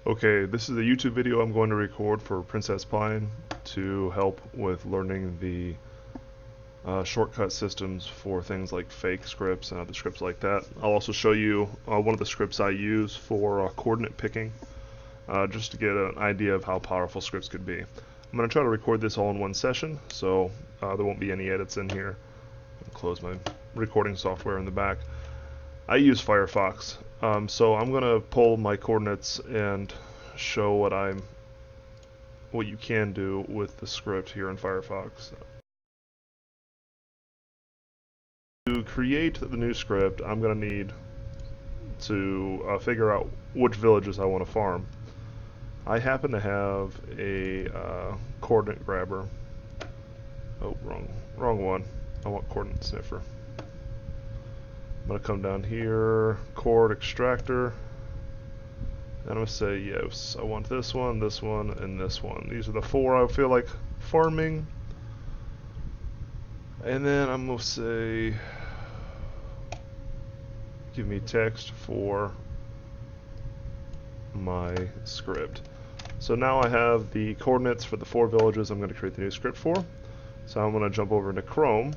Okay, this is a YouTube video I'm going to record for Princess Pine to help with learning the shortcut systems for things like fake scripts and other scripts like that. I'll also show you one of the scripts I use for coordinate picking, just to get an idea of how powerful scripts could be. I'm going to try to record this all in one session, so there won't be any edits in here. I'll close my recording software in the back. I use Firefox, so I'm going to pull my coordinates and show what you can do with the script here in Firefox. To create the new script, I'm going to need to figure out which villages I want to farm. I happen to have a coordinate grabber. Oh, wrong one. I want coordinate sniffer. I'm going to come down here, chord extractor, and I'm going to say yes, I want this one, and this one. These are the four I feel like farming. And then I'm going to say, give me text for my script. So now I have the coordinates for the 4 villages I'm going to create the new script for. So I'm going to jump over into Chrome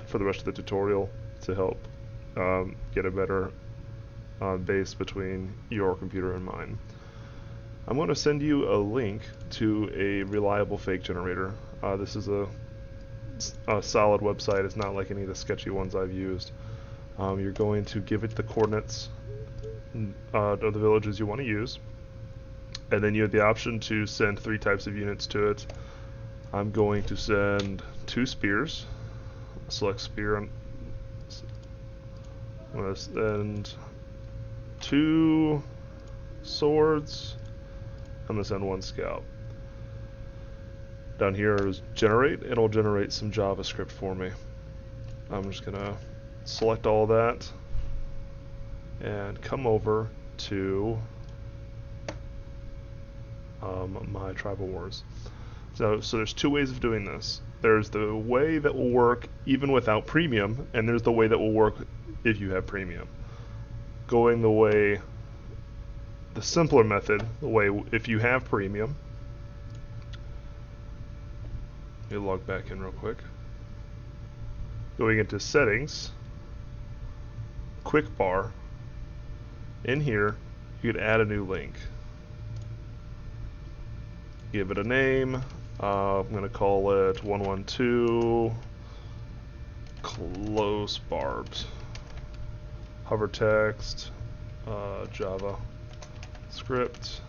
for the rest of the tutorial to help get a better base between your computer and mine. I'm going to send you a link to a reliable fake generator. This is a solid website. It's not like any of the sketchy ones I've used. You're going to give it the coordinates of the villages you want to use, and then you have the option to send 3 types of units to it. I'm going to send 2 spears. Select spear. I'm going to send 2 swords. I'm going to send 1 scout. Down here is generate. It'll generate some JavaScript for me. I'm just going to select all that and come over to my tribal wars. So there's 2 ways of doing this. There's the way that will work even without premium, and there's the way that will work if you have premium. Going the simpler method, the way if you have premium. Let me log back in real quick. Going into settings, quick bar. In here, you could add a new link. Give it a name. I'm going to call it 112 close barbs. Hover text, Java script.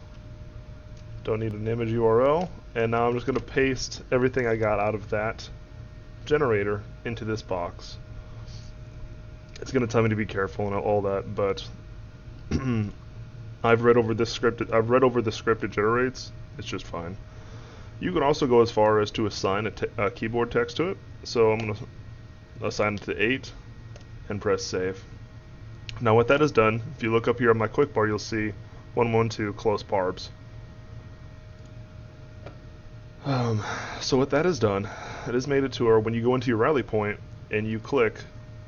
Don't need an image URL. And now I'm just going to paste everything I got out of that generator into this box. It's going to tell me to be careful and all that, but I've read over this script. I've read over the script it generates. It's just fine. You can also go as far as to assign a keyboard text to it. So I'm going to assign it to 8 and press save. Now what that has done, if you look up here on my quick bar, you'll see 112 close barbs. So what that has done, it has made it to where when you go into your rally point and you click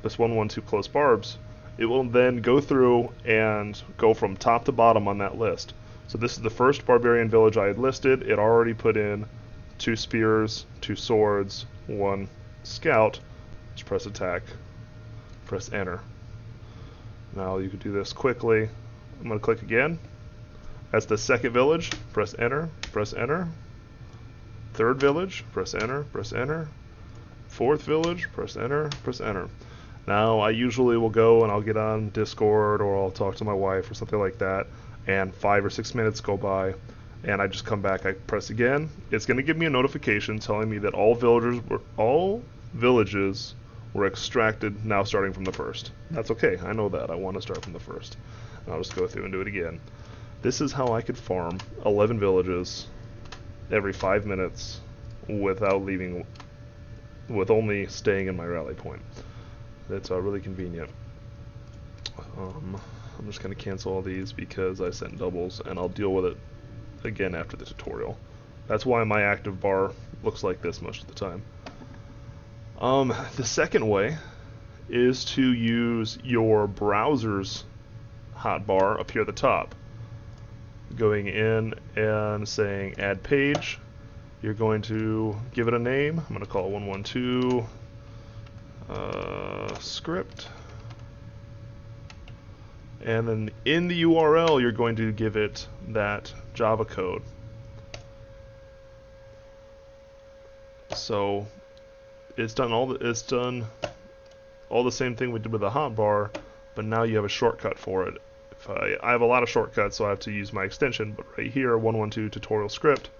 this 112 close barbs, it will then go through and go from top to bottom on that list. So this is the first barbarian village I had listed. It already put in 2 spears, 2 swords, 1 scout. Just press attack, press enter. Now you can do this quickly. I'm going to click again. That's the second village. Press enter, press enter. Third village, press enter, press enter. Fourth village, press enter, press enter. Now I usually will go and I'll get on Discord or I'll talk to my wife or something like that, and 5 or 6 minutes go by and I just come back, I press again. It's going to give me a notification telling me that all villages were extracted now starting from the first. That's okay, I know that. I want to start from the first. And I'll just go through and do it again. This is how I could farm 11 villages every 5 minutes without leaving, with only staying in my rally point. It's really convenient. I'm just going to cancel all these because I sent doubles, and I'll deal with it again after the tutorial. That's why my active bar looks like this most of the time. The second way is to use your browser's hotbar up here at the top. going in and saying add page. You're going to give it a name. I'm going to call it 112 script. And then in the URL, you're going to give it that Java code. So it's done all the same thing we did with the hotbar, but now you have a shortcut for it. If I have a lot of shortcuts, so I have to use my extension, but right here, 112 tutorial script,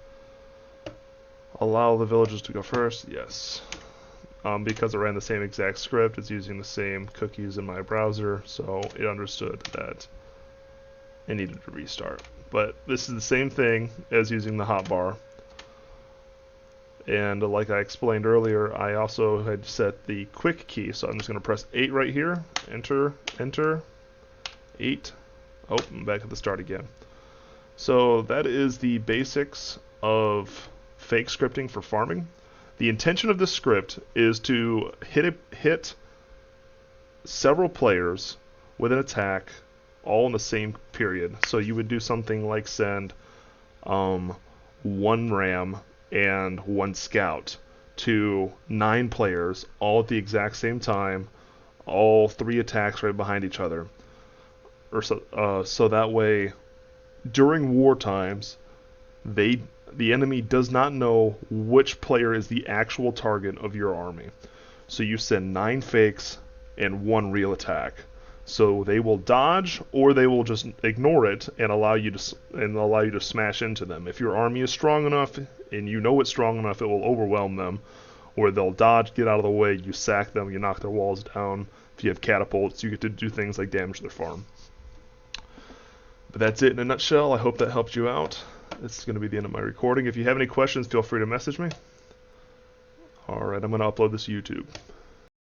allow the villagers to go first, yes. Because it ran the same exact script, it's using the same cookies in my browser, so it understood that it needed to restart. But this is the same thing as using the hotbar. And like I explained earlier, I also had set the quick key, so I'm just going to press 8 right here, enter, enter, 8. Oh, I'm back at the start again. So that is the basics of fake scripting for farming. The intention of this script is to hit several players with an attack all in the same period. So you would do something like send 1 ram and 1 scout to 9 players all at the exact same time, all 3 attacks right behind each other. So that way, during war times, the enemy does not know which player is the actual target of your army. So you send 9 fakes and 1 real attack. So they will dodge, or they will just ignore it and allow you to smash into them. If your army is strong enough and you know it's strong enough, it will overwhelm them. Or they'll dodge, get out of the way, you sack them, you knock their walls down. If you have catapults, you get to do things like damage their farm. But that's it in a nutshell. I hope that helped you out. This is going to be the end of my recording. If you have any questions, feel free to message me. Alright, I'm going to upload this to YouTube.